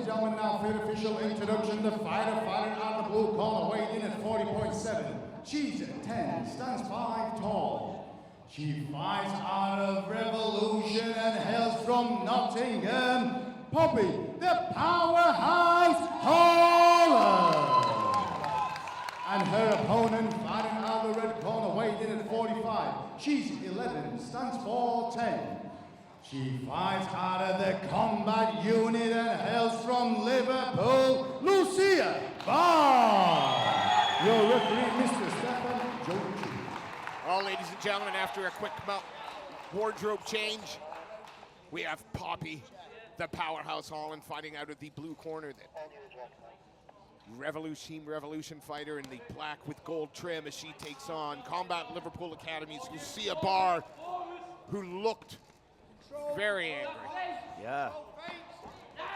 gentlemen, now for the official introduction, the fighter fighting out of the blue corner, weighed in at 40.7. She's 10, stands 5 tall. She fights out of Revolution and hails from Nottingham, Poppie, the powerhouse Holland. And her opponent fighting out of the red corner, weighed in at 45. She's 11, stands 4'10". She fights out of the combat unit and hails from Liverpool, Lucia, Barr. Your referee, Mr. Stefan Jones. Well, ladies and gentlemen, after a quick wardrobe change, we have Poppie, the powerhouse Holland, fighting out of the blue corner. The Revolution fighter in the black with gold trim as she takes on Combat Liverpool Academy's Lucia Barr, who looked very angry. Yeah.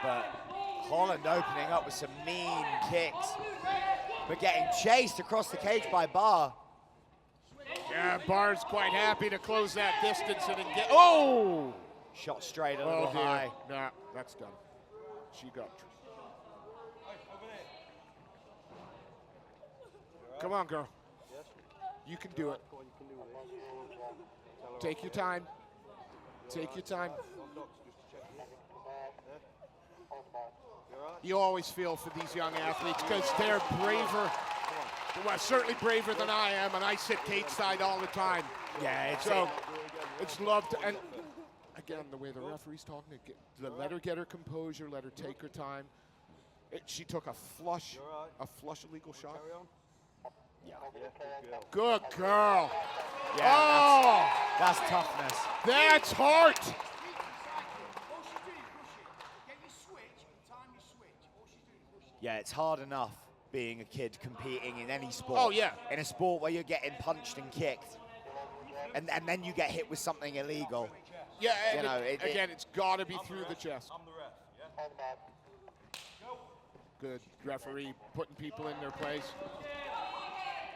But Holland opening up with some mean kicks, but getting chased across the cage by Barr. Yeah, Barr's quite happy to close that distance and then get, oh! Shot straight a little high. Nah, that's done. She got. Come on, girl. You can do it. Take your time. Take your time. You always feel for these young athletes because they're braver. Well, certainly braver than I am, and I sit cage side all the time. Yeah, it's loved. And again, the way the referee's talking, let her get her composure, let her take her time. She took a flush illegal shot. Yeah. Good girl. Yeah, oh, that's toughness. That's heart. Yeah, it's hard enough being a kid competing in any sport. Oh, yeah. In a sport where you're getting punched and kicked, and then you get hit with something illegal. Yeah, you know, it's got to be through the chest. Good referee putting people in their place.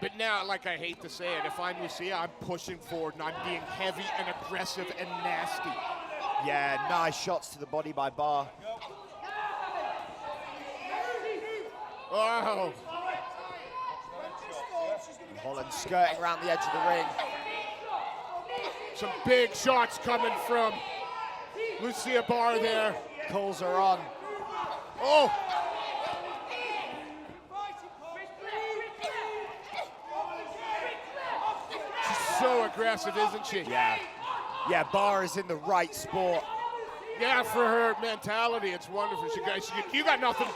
But now, like I hate to say it, if I'm Lucia, I'm pushing forward and I'm being heavy and aggressive and nasty. Yeah, nice shots to the body by Barr. Oh. Holland skirting around the edge of the ring. Some big shots coming from Lucia Barr there. Calls her on. Oh. She's so aggressive, isn't she? Yeah. Yeah, Barr is in the right sport. Yeah, for her mentality, it's wonderful. You got nothing.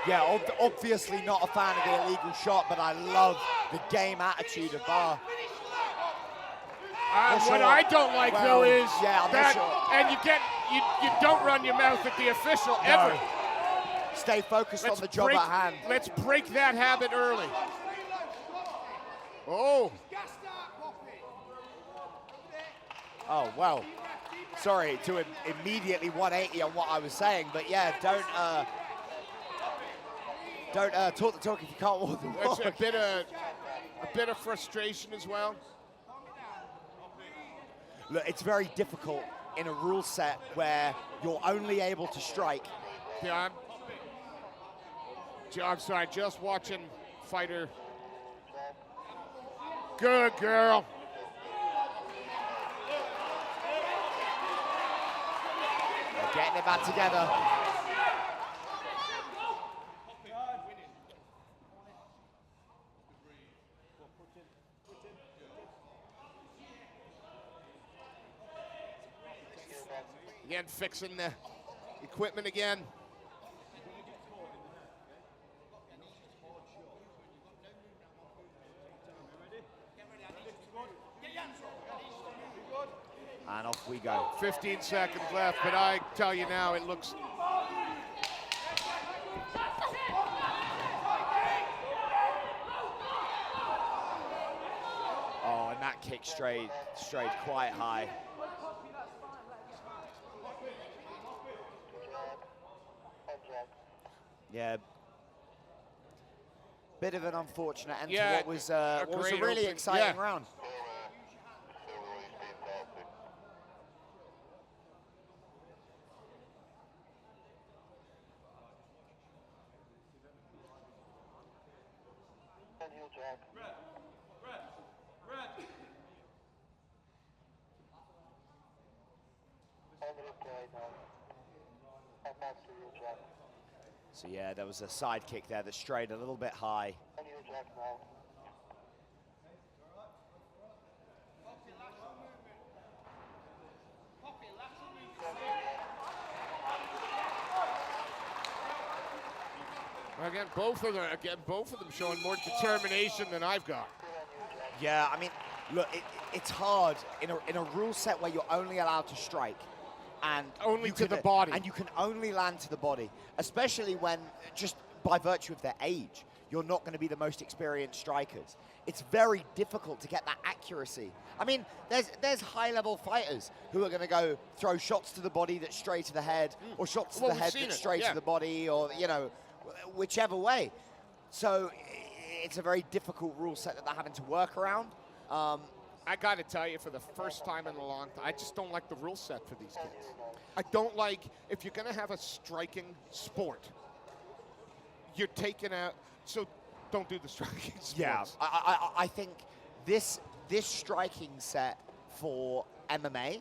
Yeah, obviously not a fan of the illegal shot, but I love the game attitude of Barr. What I don't like, though, is that, and you don't run your mouth at the official ever. Stay focused on the job at hand. Let's break that habit early. Oh. Oh, well. Sorry to immediately 180 on what I was saying, but yeah, don't talk the talk if you can't walk the walk. It's a bit of frustration as well. Look, it's very difficult in a rule set where you're only able to strike. Yeah, I'm sorry, just watching fighter. Good girl. They're getting it back together. Again, fixing the equipment again. And off we go. 15 seconds left, but I tell you now, it looks... Oh, and that kick strayed quite high. Yeah. Bit of an unfortunate end to what was a really exciting round. So yeah, there was a side kick there that strayed a little bit high. Again, both of them showing more determination than I've got. Yeah, I mean, look, it's hard in a rule set where you're only allowed to strike, and only to the body, and you can only land to the body, especially when just by virtue of their age, you're not going to be the most experienced strikers. It's very difficult to get that accuracy. I mean, there's high-level fighters who are going to go throw shots to the body that stray to the head, or shots to the head that stray to the body, or you know, whichever way. So it's a very difficult rule set that they're having to work around. I got to tell you, for the first time in a long time, I just don't like the rule set for these kids. I don't like, if you're going to have a striking sport, you're taking out, so don't do the striking sports. Yeah, I think this striking set for MMA,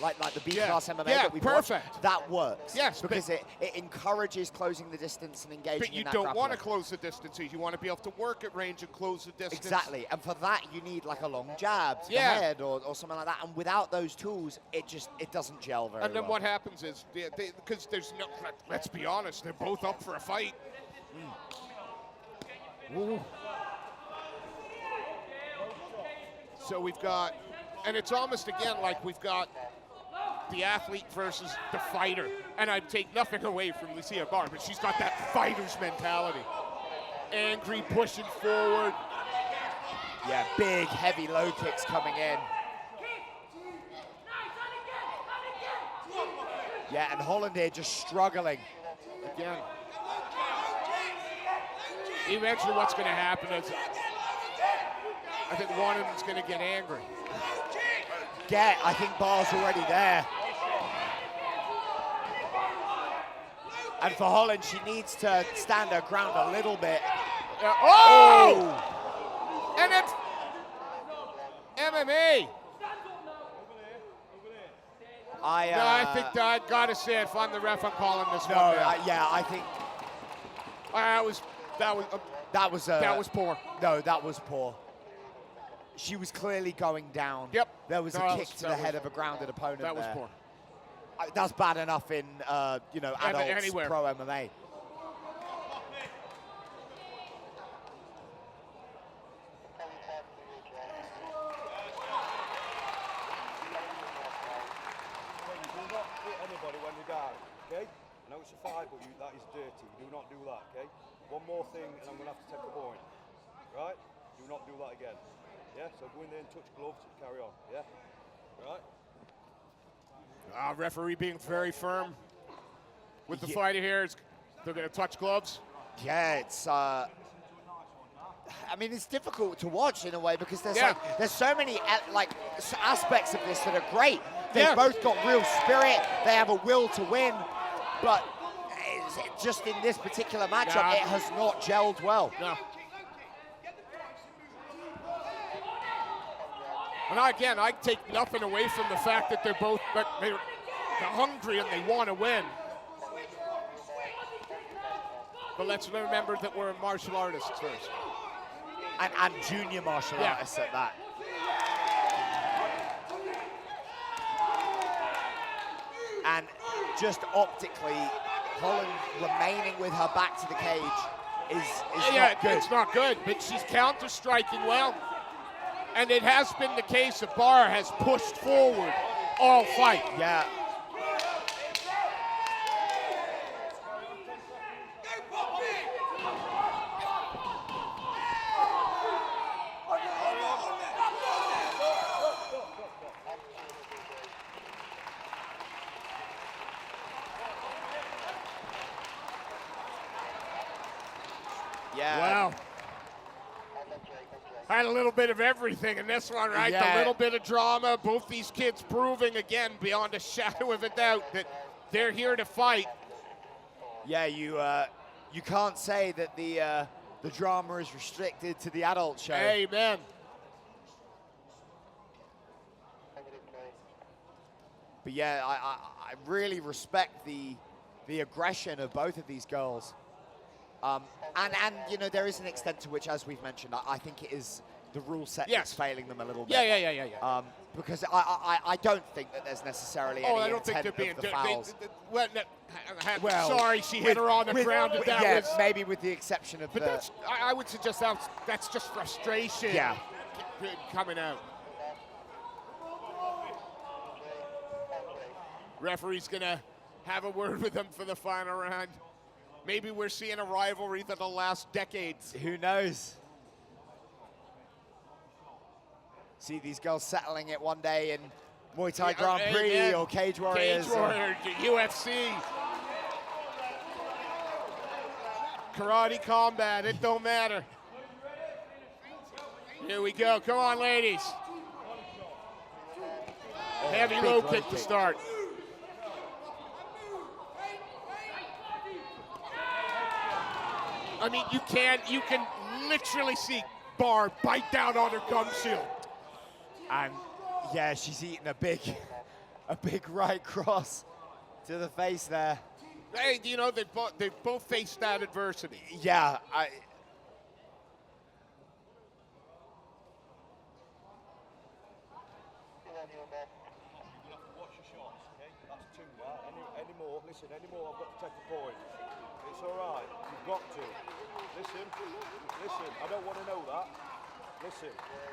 like the B-class MMA that we watched, that works. Yes, because it encourages closing the distance and engaging but you in that don't want to grappling. close the distances. You want to be able to work at range and close the distance. Exactly, and for that you need like a long jab to the head or something like that. And without those tools, it doesn't gel very well. And then what happens is, because there's no, let's be honest, they're both up for a fight. So we've got, and it's almost again like we've got the athlete versus the fighter. And I'd take nothing away from Lucia Barr, but she's got that fighter's mentality. Angry, pushing forward. Yeah, big, heavy low kicks coming in. Yeah, and Holland here just struggling. Again. Eventually what's going to happen is, I think one of them's going to get angry. I think Barr's already there. And for Holland, she needs to stand her ground a little bit. And it's MMA. I think I got to say, if I'm the ref, I'm calling this one down. Yeah, I think that was poor. No, that was poor. She was clearly going down. Yep. There was a kick to the head of a grounded opponent. That was poor. That's bad enough in adults pro MMA. Anybody when you're down, okay? I know it's a fight, but that is dirty. Do not do that, okay? One more thing, and I'm going to have to take a point. Right? Do not do that again. Yeah? So go in there and touch gloves and carry on. Yeah? Right? Referee being very firm with the fighter here. They're going to touch gloves. Yeah, it's. I mean, it's difficult to watch in a way because there's there's so many aspects of this that are great. They've both got real spirit. They have a will to win, but just in this particular matchup, it has not gelled well. No. And again, I take nothing away from the fact that they're hungry and they want to win. But let's remember that we're martial artists first. And junior martial artists at that. And just optically, Holland remaining with her back to the cage is not good. It's not good, but she's counter-striking well. And it has been the case that Barr has pushed forward all fight. Yeah. Wow. Had a little bit of everything in this one, right? A little bit of drama. Both these kids proving again, beyond a shadow of a doubt, that they're here to fight. Yeah, you can't say that the the drama is restricted to the adult show. Amen. But yeah, I really respect the aggression of both of these girls. And you know, there is an extent to which, as we've mentioned, I think it is the rule set that's failing them a little bit. Yeah. Because I don't think that there's necessarily any I don't think intent they're being of the fouls. Well, sorry, she hit her on the ground. And that was, maybe with the exception of but I would suggest that's just frustration. Yeah. Coming out. Referee's gonna have a word with them for the final round. Maybe we're seeing a rivalry that'll last decades. Who knows? See these girls settling it one day in Muay Thai Grand Prix or Cage Warriors. Cage Warrior, UFC. Karate combat, it don't matter. Here we go, come on ladies. Heavy low kick to start. I mean, you can literally see Barr bite down on her gum shield. And yeah, she's eating a big right cross to the face there. Hey, you know, they've both faced that adversity. Yeah, Any more, I've got to take a point. It's all right. You've got to. Listen. I don't want to know that. Listen,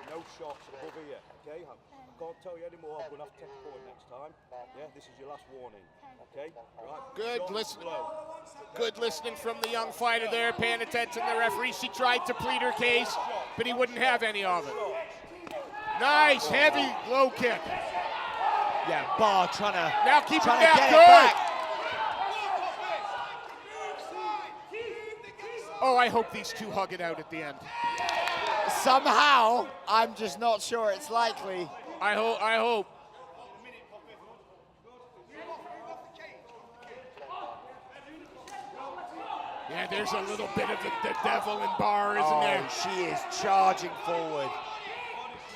no shots above here, okay? I can't tell you any more. I'm going to have to take a point next time. Yeah, this is your last warning, okay? Right. Good listening. Good listening from the young fighter there, paying attention to the referee. She tried to plead her case, but he wouldn't have any of it. Nice, heavy low kick. Yeah, Barr trying to keep get it it back. Oh, I hope these two hug it out at the end. Somehow, I'm just not sure it's likely. I hope. Yeah, there's a little bit of the devil in Barr, isn't there? She is charging forward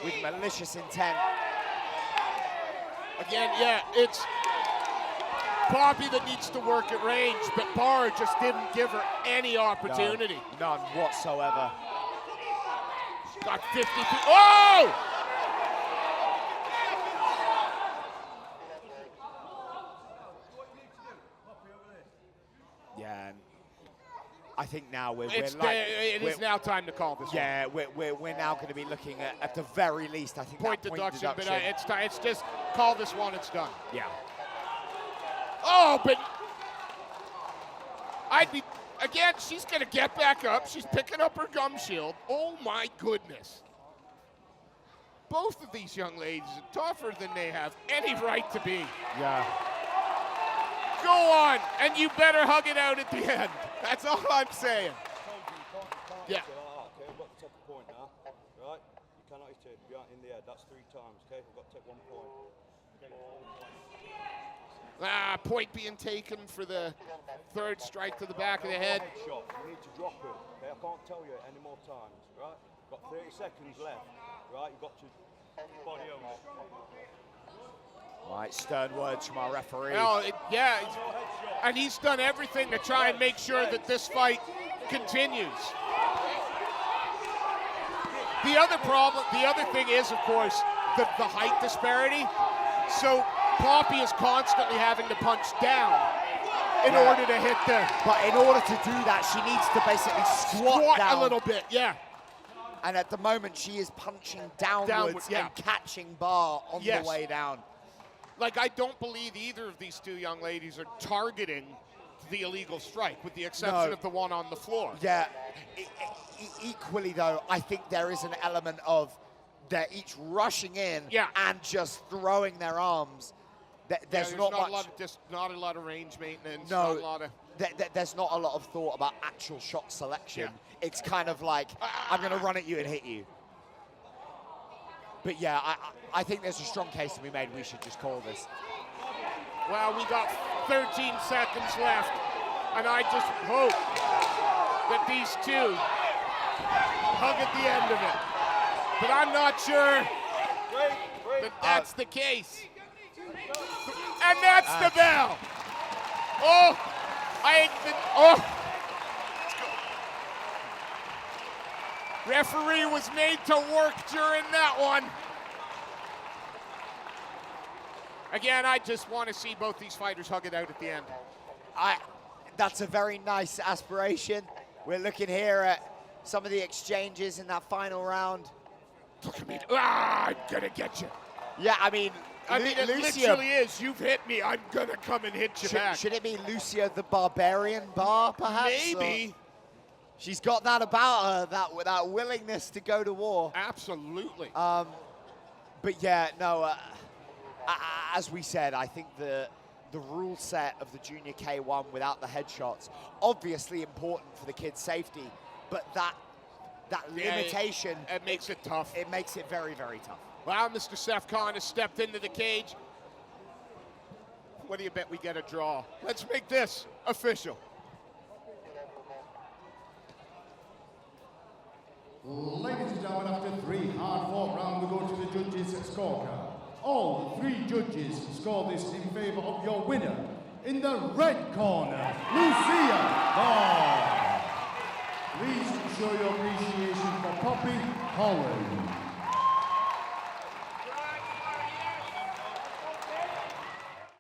with malicious intent. Again, yeah, it's Poppie that needs to work at range, but Barr just didn't give her any opportunity. None whatsoever. Got 50 feet. Oh! Yeah, and I think now it is now time to call this one. Yeah, we're now going to be looking at the very least, I think, point deduction, but it's just call this one, it's done. Yeah. Oh, but again, she's going to get back up. She's picking up her gum shield. Oh, my goodness. Both of these young ladies are tougher than they have any right to be. Yeah. Go on, and you better hug it out at the end. That's all I'm saying. Yeah. Okay, I've got to take a point now, right? You cannot hit it behind in the head. That's 3 times, okay? I've got to take 1 point. Point being taken for the 3rd strike to the back of the head. Shot. You need to drop it. Okay, I can't tell you any more times, right? Got 30 seconds left, right? You've got to body own it. Right, stern words from our referee. And he's done everything to try and make sure that this fight continues. The other thing is, of course, the height disparity. So Poppie is constantly having to punch down in order to hit the... But in order to do that, she needs to basically squat down a little bit, yeah. And at the moment, she is punching downwards and catching Barr on the way down. Like, I don't believe either of these two young ladies are targeting the illegal strike, with the exception of the one on the floor. Yeah. Equally, though, I think there is an element of they're each rushing in and just throwing their arms. There's not a lot of range maintenance. No, not a lot of there's not a lot of thought about actual shot selection. Yeah. It's kind of like, I'm going to run at you and hit you. But yeah, I think there's a strong case to be made. We should just call this. Well, we got 13 seconds left, and I just hope that these two hug at the end of it. But I'm not sure that that's the case. And that's the bell. Oh, referee was made to work during that one. Again, I just want to see both these fighters hug it out at the end. That's a very nice aspiration. We're looking here at some of the exchanges in that final round. Look at me. I'm gonna get you. Yeah, I mean, it Lucia, literally is. You've hit me. I'm gonna come and hit you back. Should it be Lucia the Barbarian Barr, perhaps? Maybe. She's got that about her, that willingness to go to war. Absolutely. But yeah, no. As we said, I think the rule set of the Junior K1 without the headshots, obviously important for the kid's safety, but that limitation, it makes it tough. It makes it very, very tough. Well, Mr. Seth Khan has stepped into the cage. What do you bet we get a draw? Let's make this official. Ladies and gentlemen, after 3 hard-fought rounds, we go to the judges' scorecard. All 3 judges score this in favor of your winner. In the red corner, Lucia Barr. Please show your appreciation for Poppie, Holland.